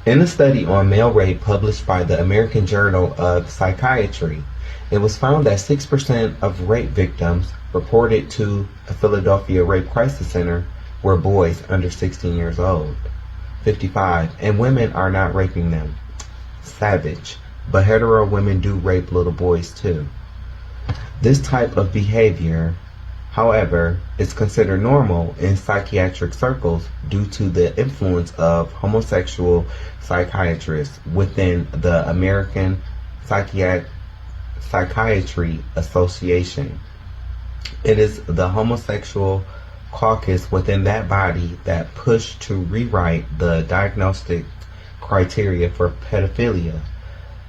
In a study on male rape published by the American Journal of Psychiatry, it was found that 6% of rape victims reported to a Philadelphia Rape Crisis Center were boys under 16 years old. 55. And women are not raping them. Savage. But hetero women do rape little boys too. This type of behavior, however, is considered normal in psychiatric circles due to the influence of homosexual psychiatrists within the American Psychiatry Association. It is the homosexual caucus within that body that pushed to rewrite the diagnostic criteria for pedophilia.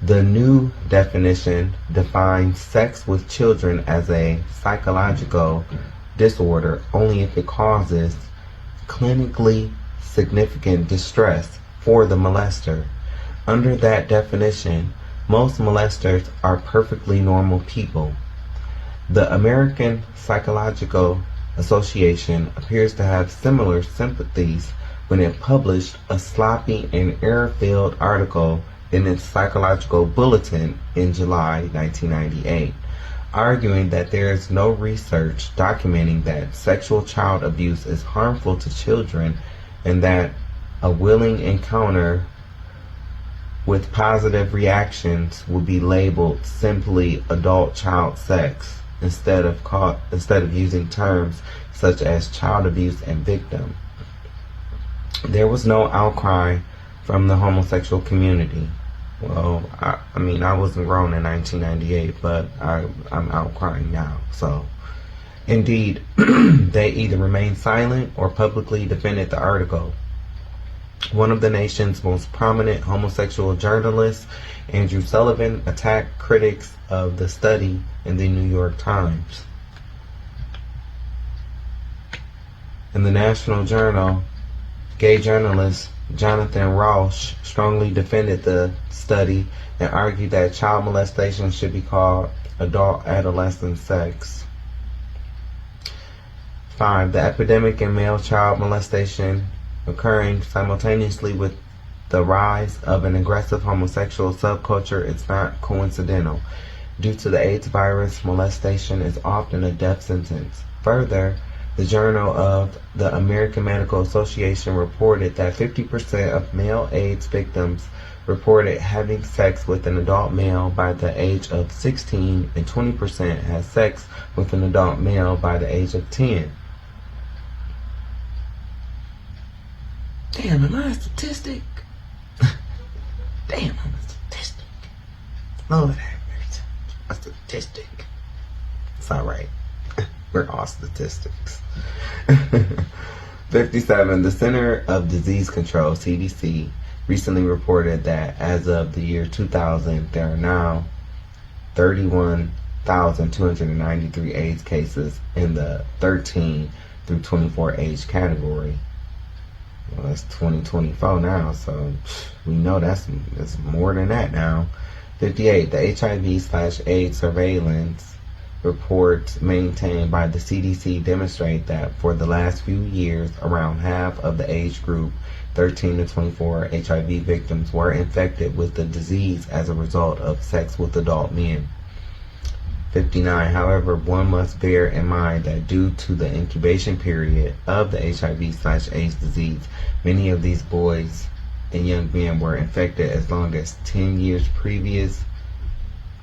The new definition defines sex with children as a psychological disorder only if it causes clinically significant distress for the molester. Under that definition, most molesters are perfectly normal people. The American Psychological Association appears to have similar sympathies when it published a sloppy and error-filled article in its psychological bulletin in July 1998, arguing that there is no research documenting that sexual child abuse is harmful to children and that a willing encounter with positive reactions would be labeled simply adult-child sex instead of using terms such as child abuse and victim. There was no outcry from the homosexual community. Well, I mean, I wasn't grown in 1998, but I'm outcrying now. So, indeed, they either remained silent or publicly defended the article. One of the nation's most prominent homosexual journalists, Andrew Sullivan, attacked critics of the study in the New York Times. In the National Journal, gay journalist Jonathan Rauch strongly defended the study and argued that child molestation should be called adult-adolescent sex. 5. The epidemic in male child molestation occurring simultaneously with the rise of an aggressive homosexual subculture is not coincidental. Due to the AIDS virus, molestation is often a death sentence. Further, the Journal of the American Medical Association reported that 50% of male AIDS victims reported having sex with an adult male by the age of 16, and 20% had sex with an adult male by the age of 10. Damn, am I a statistic? Damn, I'm a statistic. Lord have mercy. A statistic. It's alright. We're all statistics. 57. The Center of Disease Control, CDC, recently reported that as of the year 2000, there are now 31,293 AIDS cases in the 13 through 24 age category. Well, that's 2024 now, so we know that's more than that now. 58. The HIV/AIDS surveillance reports maintained by the CDC demonstrate that for the last few years, around half of the age group 13 to 24 HIV victims were infected with the disease as a result of sex with adult men. 59. However, one must bear in mind that due to the incubation period of the HIV/AIDS disease, many of these boys and young men were infected as long as 10 years previous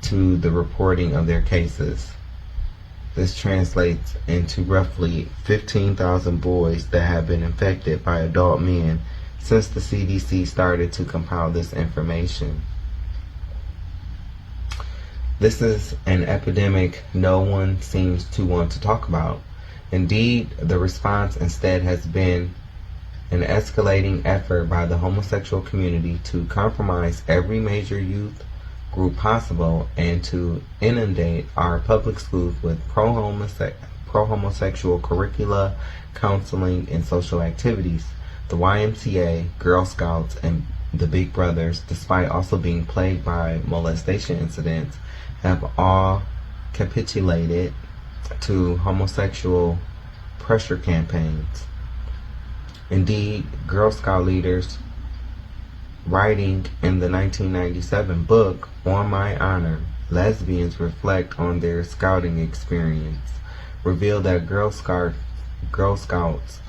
to the reporting of their cases. This translates into roughly 15,000 boys that have been infected by adult men since the CDC started to compile this information. This is an epidemic no one seems to want to talk about. Indeed, the response instead has been an escalating effort by the homosexual community to compromise every major youth group possible and to inundate our public schools with pro-homosexual curricula, counseling, and social activities. The YMCA, Girl Scouts, and the Big Brothers, despite also being plagued by molestation incidents, have all capitulated to homosexual pressure campaigns. Indeed, Girl Scout leaders Writing in the 1997 book, On My Honor, lesbians reflect on their scouting experience, reveal that Girl Scouts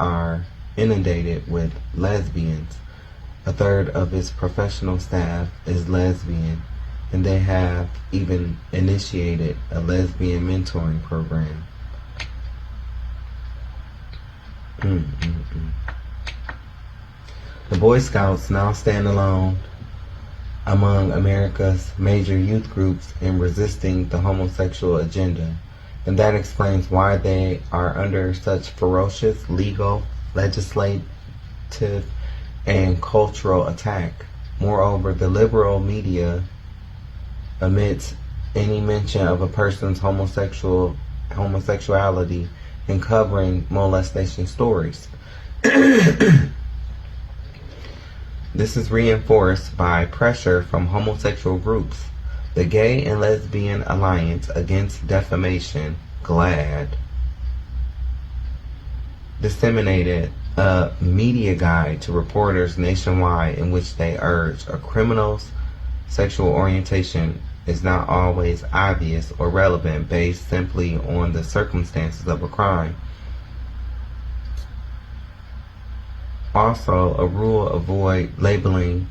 are inundated with lesbians. A third of its professional staff is lesbian, and they have even initiated a lesbian mentoring program. The Boy Scouts now stand alone among America's major youth groups in resisting the homosexual agenda, and that explains why they are under such ferocious legal, legislative, and cultural attack. Moreover, the liberal media omits any mention of a person's homosexuality in covering molestation stories. This is reinforced by pressure from homosexual groups. The Gay and Lesbian Alliance Against Defamation, GLAAD, disseminated a media guide to reporters nationwide in which they urge a criminal's sexual orientation is not always obvious or relevant based simply on the circumstances of a crime. Also, a rule avoid labeling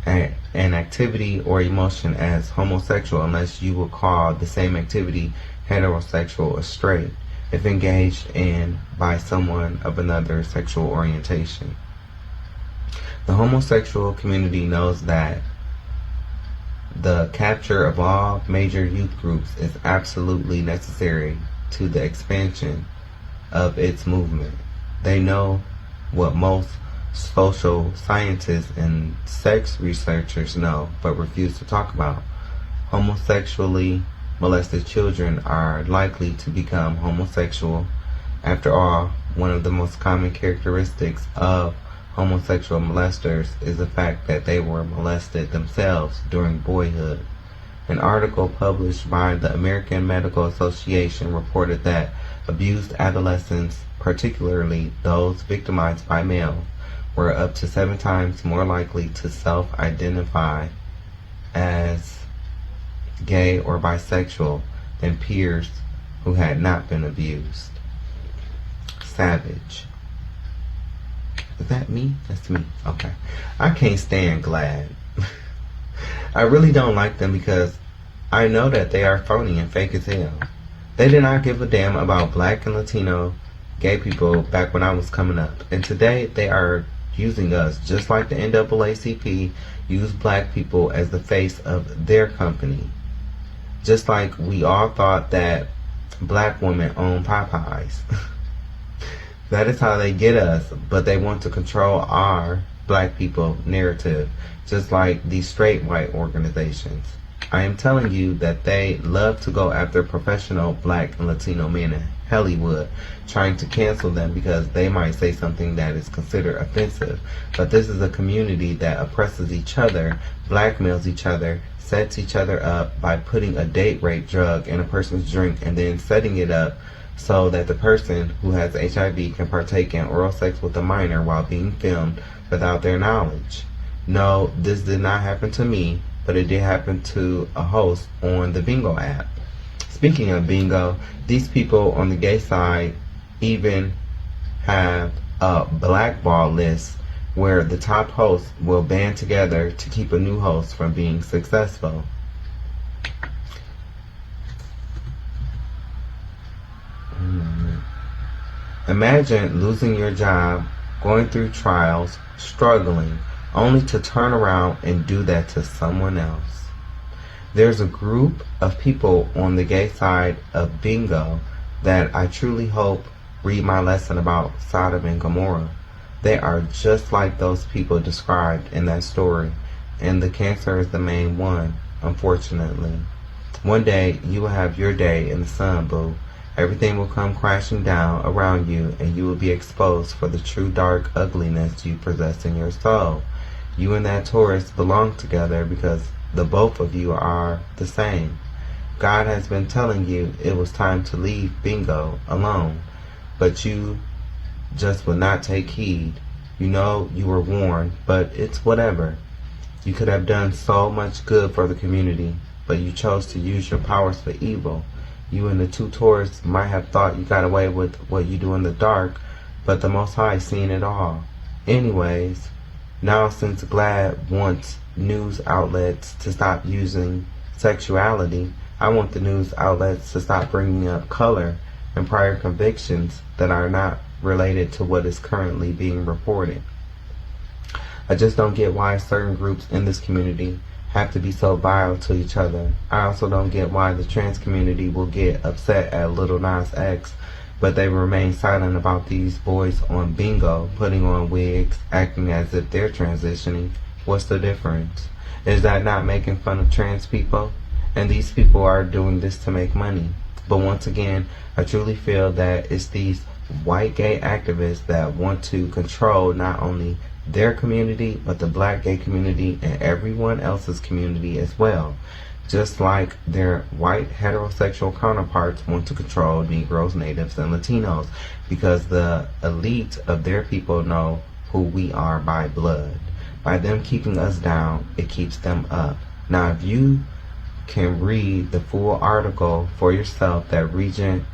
an activity or emotion as homosexual unless you will call the same activity heterosexual or straight if engaged in by someone of another sexual orientation. The homosexual community knows that the capture of all major youth groups is absolutely necessary to the expansion of its movement. They know what most social scientists and sex researchers know but refuse to talk about. Homosexually molested children are likely to become homosexual. After all, one of the most common characteristics of homosexual molesters is the fact that they were molested themselves during boyhood. An article published by the American Medical Association reported that abused adolescents, particularly those victimized by males, were up to 7 times more likely to self-identify as gay or bisexual than peers who had not been abused. Savage. Is that me? That's me. Okay. I can't stand GLAAD. I really don't like them because I know that they are phony and fake as hell. They did not give a damn about black and Latino gay people back when I was coming up. And today they are using us just like the NAACP used black people as the face of their company. Just like we all thought that black women own Popeyes. That is how they get us, but they want to control our black people narrative, just like these straight white organizations. I am telling you that they love to go after professional black and Latino men in Hollywood, trying to cancel them because they might say something that is considered offensive. But this is a community that oppresses each other, blackmails each other, sets each other up by putting a date rape drug in a person's drink and then setting it up so that the person who has HIV can partake in oral sex with a minor while being filmed without their knowledge. No, this did not happen to me, but it did happen to a host on the Bingo app. Speaking of Bingo, these people on the gay side even have a blackball list where the top hosts will band together to keep a new host from being successful. Imagine losing your job, going through trials, struggling, only to turn around and do that to someone else. There's a group of people on the gay side of Bingo that I truly hope read my lesson about Sodom and Gomorrah. They are just like those people described in that story, and the cancer is the main one, unfortunately. One day, you will have your day in the sun, boo. Everything will come crashing down around you, and you will be exposed for the true dark ugliness you possess in your soul. You and that Taurus belong together because the both of you are the same. God has been telling you it was time to leave Bingo alone, but you just would not take heed. You know you were warned, but it's whatever. You could have done so much good for the community, but you chose to use your powers for evil. You and the two tourists might have thought you got away with what you do in the dark, but the Most High seen it all. Anyways, now since GLAD wants news outlets to stop using sexuality, I want the news outlets to stop bringing up color and prior convictions that are not related to what is currently being reported. I just don't get why certain groups in this community have to be so vile to each other. I also don't get why the trans community will get upset at Lil Nas X, but they remain silent about these boys on bingo, putting on wigs, acting as if they're transitioning. What's the difference? Is that not making fun of trans people? And these people are doing this to make money. But once again, I truly feel that it's these white gay activists that want to control not only their community, but the black gay community and everyone else's community as well. Just like their white heterosexual counterparts want to control Negroes, Natives, and Latinos, because the elite of their people know who we are by blood. By them keeping us down, it keeps them up. Now, if you can read the full article for yourself that Regent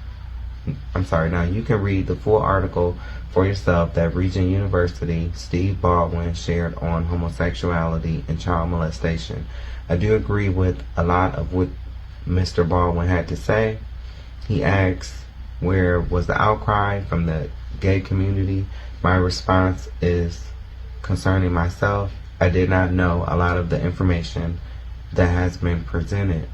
University Steve Baldwin shared on homosexuality and child molestation. I do agree with a lot of what Mr. Baldwin had to say. He asks, where was the outcry from the gay community? My response is, concerning myself, I did not know a lot of the information that has been presented.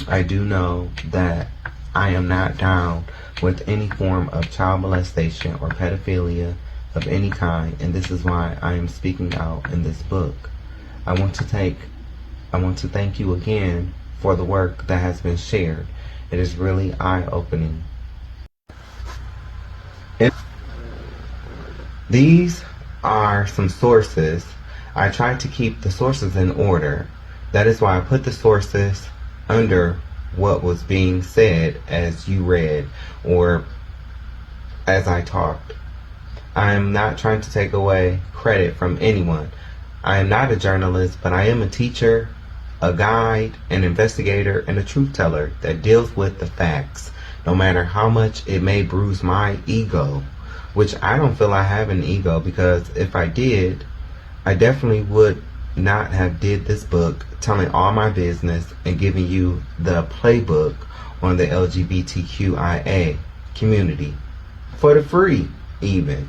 I do know that I am not down with any form of child molestation or pedophilia of any kind, and this is why I am speaking out in this book. I want to thank you again for the work that has been shared. It is really eye-opening. These are some sources. I tried to keep the sources in order. That is why I put the sources under what was being said as you read or as I talked. I am not trying to take away credit from anyone. I am not a journalist, but I am a teacher, a guide, an investigator, and a truth teller that deals with the facts, no matter how much it may bruise my ego, which I don't feel I have an ego, because if I did, I definitely would not have did this book telling all my business and giving you the playbook on the LGBTQIA community for the free even.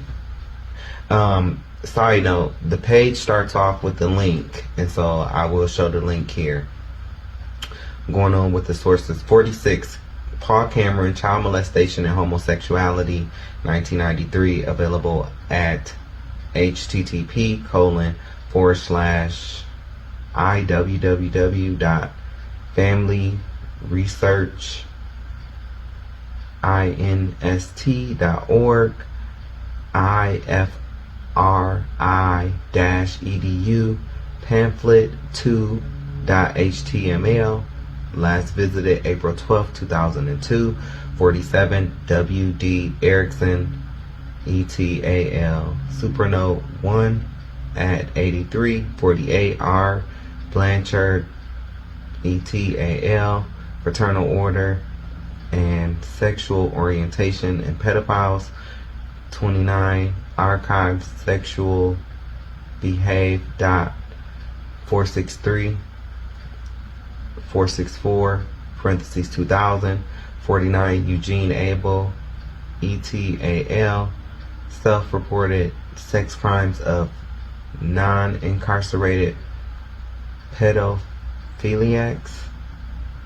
Side note, the page starts off with the link, and so I will show the link here. Going on with the sources. 46, Paul Cameron, Child Molestation and Homosexuality, 1993, available at http://www.familyresearchinst.org, ifri-edu, pamphlet 2.html, last visited April 12, 2002. 47, W.D. Erickson, ETAL, Supernote 1 at 83. 48, R. Blanchard, ETAL, Fraternal Order and Sexual Orientation and Pedophiles. 29, Archives Sexual Behave. 463, 464, parentheses 2000. 49, Eugene Abel, ETAL, Self-Reported Sex Crimes of Non-Incarcerated Pedophiliacs.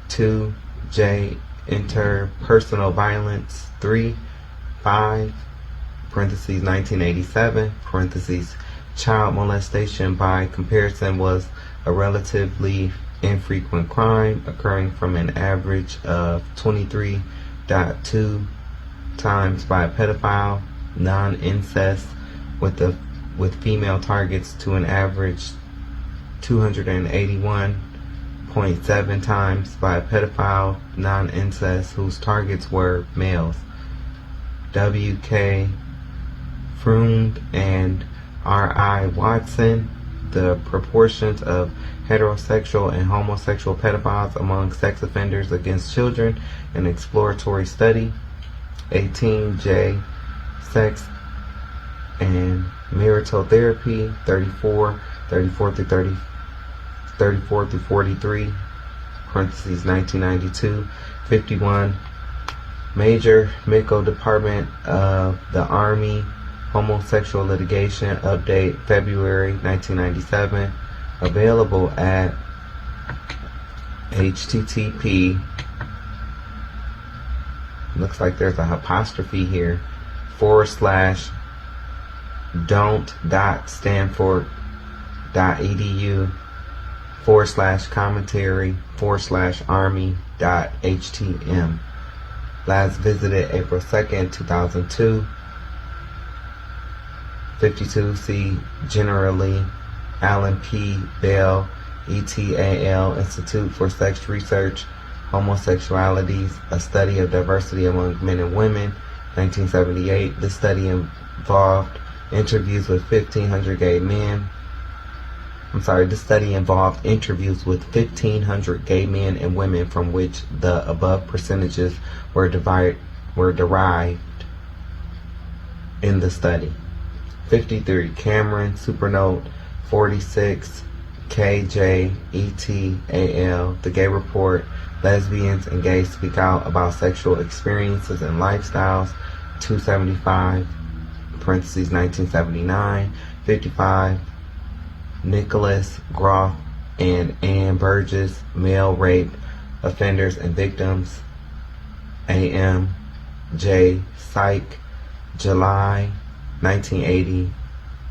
2, J. Interpersonal Violence. 3, 5, parentheses 1987, parentheses child molestation by comparison was a relatively infrequent crime, occurring from an average of 23.2 times by a pedophile. Non-incest with female targets to an average 281.7 times by a pedophile. Non-incest whose targets were males. W.K. Freund and R.I. Watson, The Proportions of Heterosexual and Homosexual Pedophiles Among Sex Offenders Against Children, an Exploratory Study. 18, J. Sex and Marital Therapy. 34 through 43, parentheses 1992. 51, Major Miko Department of the Army Homosexual Litigation Update, February 1997. Available at http, looks like there's a apostrophe here, /don't.stanford.edu/commentary/army.htm. Last visited April 2nd, 2002. 52, see generally Alan P. Bell, ETAL, Institute for Sex Research, Homosexualities, A Study of Diversity Among Men and Women, 1978. This study involved interviews with 1,500 gay men. This study involved interviews with 1,500 gay men and women from which the above percentages were derived in the study. 53, Cameron Supernote 46, KJETAL, The Gay Report, Lesbians and Gays Speak Out About Sexual Experiences and Lifestyles, 275, parentheses 1979. 55, Nicholas Groff and Ann Burgess, Male Rape Offenders and Victims, AMJ Psych, July 1980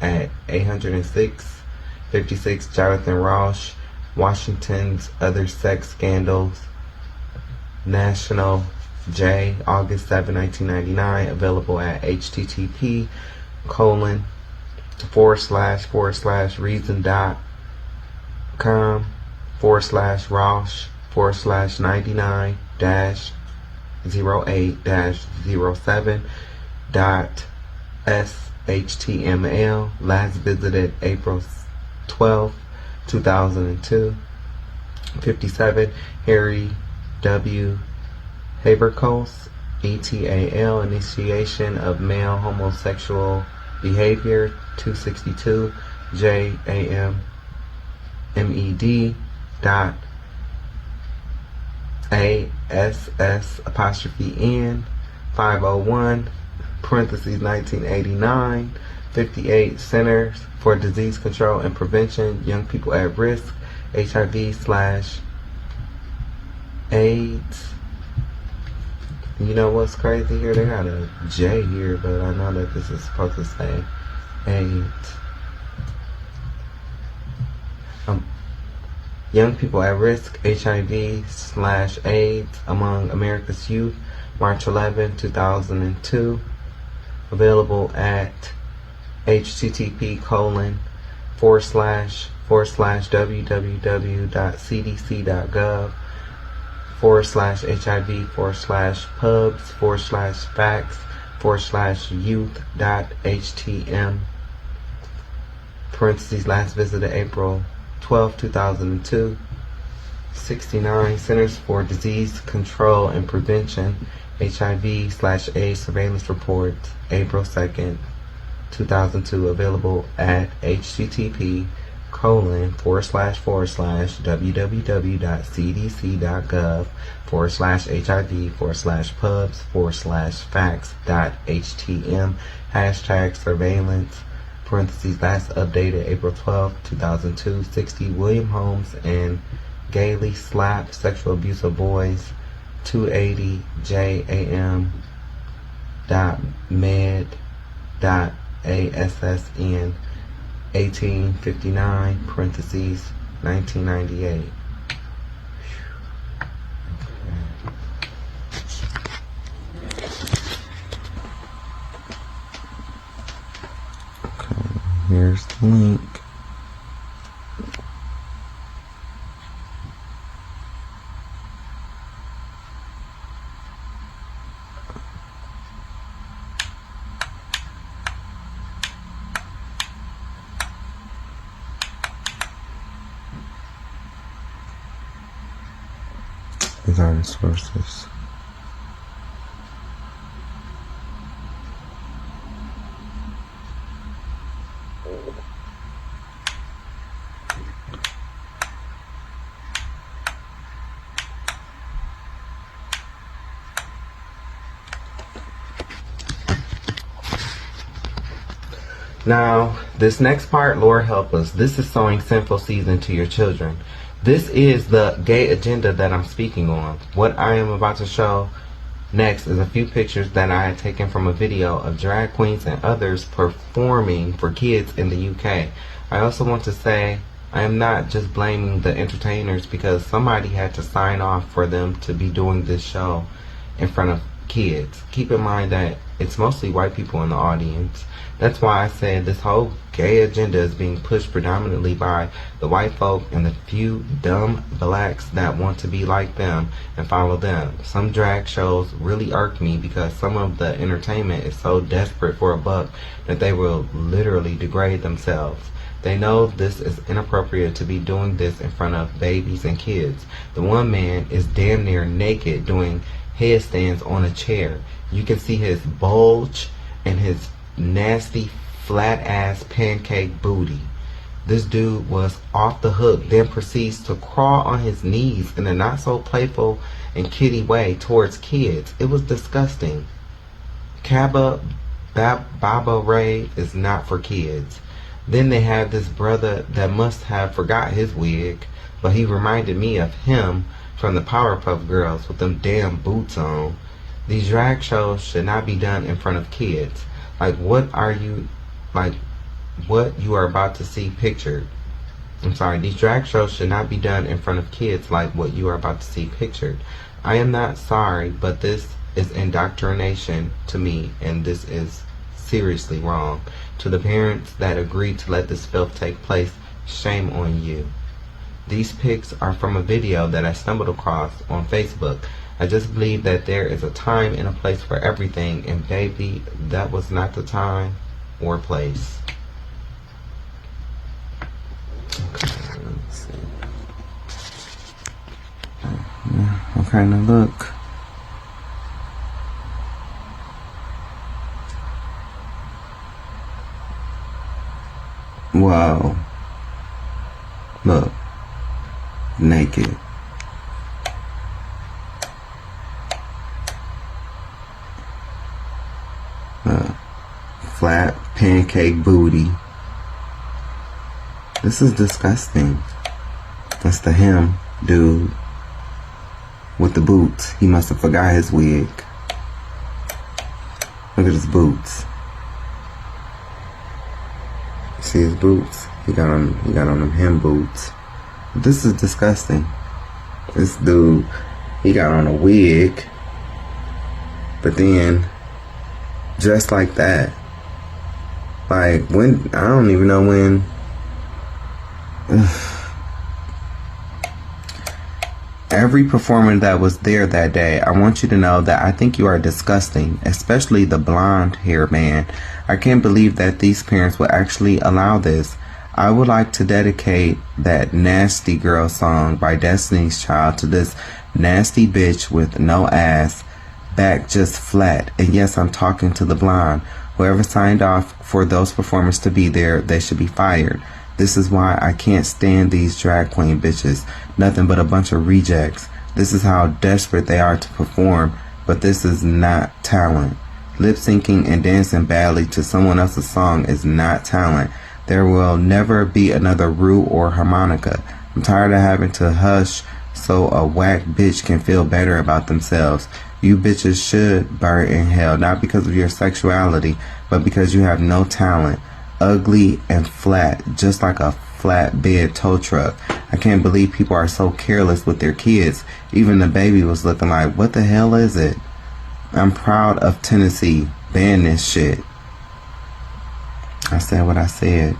at 806. 56, Jonathan Rausch, Washington's Other Sex Scandals, National J, August 7, 1999, available at http://Rausch/99-08-07.html. Last visited April 12, 2002. 57, Harry W. Haberkos, ETAL, Initiation of Male Homosexual Behavior, 262, JAMED.ASS'(N), 501, parentheses 1989. 58, Centers for Disease Control and Prevention, Young People at Risk, HIV/AIDS. You know what's crazy here? They got a J here, but I know that this is supposed to say AIDS. Young People at Risk, HIV/AIDS Among America's Youth, March 11, 2002. Available at http://www.cdc.gov/HIV/pubs/facts/youth.htm. Parentheses last visited April 12, 2002. 69, Centers for Disease Control and Prevention, HIV/AIDS Surveillance Reports, April 2nd, 2002, available at http://www.cdc.gov/HIV/pubs/facts.htm. Hashtag surveillance, parentheses last updated April 12, 2002. 60, William Holmes and Gailey Slap, Sexual Abuse of Boys, 280, JAM.med.ASSN, 1859, parentheses 1998. Okay, here's the link. These are the sources. Now, this next part, Lord help us, this is sowing sinful seeds into your children. This is the gay agenda that I'm speaking on. What I am about to show next is a few pictures that I had taken from a video of drag queens and others performing for kids in the UK. I also want to say I am not just blaming the entertainers because somebody had to sign off for them to be doing this show in front of kids. Keep in mind that it's mostly white people in the audience. That's why I said this whole gay agenda is being pushed predominantly by the white folk and the few dumb blacks that want to be like them and follow them. Some drag shows really irk me because some of the entertainment is so desperate for a buck that they will literally degrade themselves. They know this is inappropriate to be doing this in front of babies and kids. The one man is damn near naked doing headstands on a chair. You can see his bulge and his nasty flat ass pancake booty. This dude was off the hook, then proceeds to crawl on his knees in a not so playful and kiddie way towards kids. It was disgusting. Baba Ray is not for kids. Then they have this brother that must have forgot his wig, but he reminded me of him from the Powerpuff Girls with them damn boots on. These drag shows should not be done in front of kids. What you are about to see pictured. I'm sorry, these drag shows should not be done in front of kids like what you are about to see pictured. I am not sorry, but this is indoctrination to me, and this is seriously wrong. To the parents that agreed to let this filth take place, shame on you. These pics are from a video that I stumbled across on Facebook. I just believe that there is a time and a place for everything, and baby, that was not the time or place. Okay, let's see. Okay, now look. Wow. Look. Naked. Flat pancake booty. This is disgusting. That's the him dude with the boots. He must have forgot his wig. Look at his boots. See his boots? He got on them him boots. This is disgusting. This dude, he got on a wig, but then just like that. When, I don't even know when. Every performer that was there that day, I want you to know that I think you are disgusting, especially the blonde hair man. I can't believe that these parents would actually allow this. I would like to dedicate that Nasty Girl song by Destiny's Child to this nasty bitch with no ass, back just flat. And yes, I'm talking to the blonde. Whoever signed off for those performers to be there, they should be fired. This is why I can't stand these drag queen bitches. Nothing but a bunch of rejects. This is how desperate they are to perform, but this is not talent. Lip syncing and dancing badly to someone else's song is not talent. There will never be another Rue or harmonica. I'm tired of having to hush so a whack bitch can feel better about themselves. You bitches should burn in hell, not because of your sexuality, but because you have no talent. Ugly and flat, just like a flatbed tow truck. I can't believe people are so careless with their kids. Even the baby was looking like, what the hell is it? I'm proud of Tennessee. Ban this shit. I said what I said.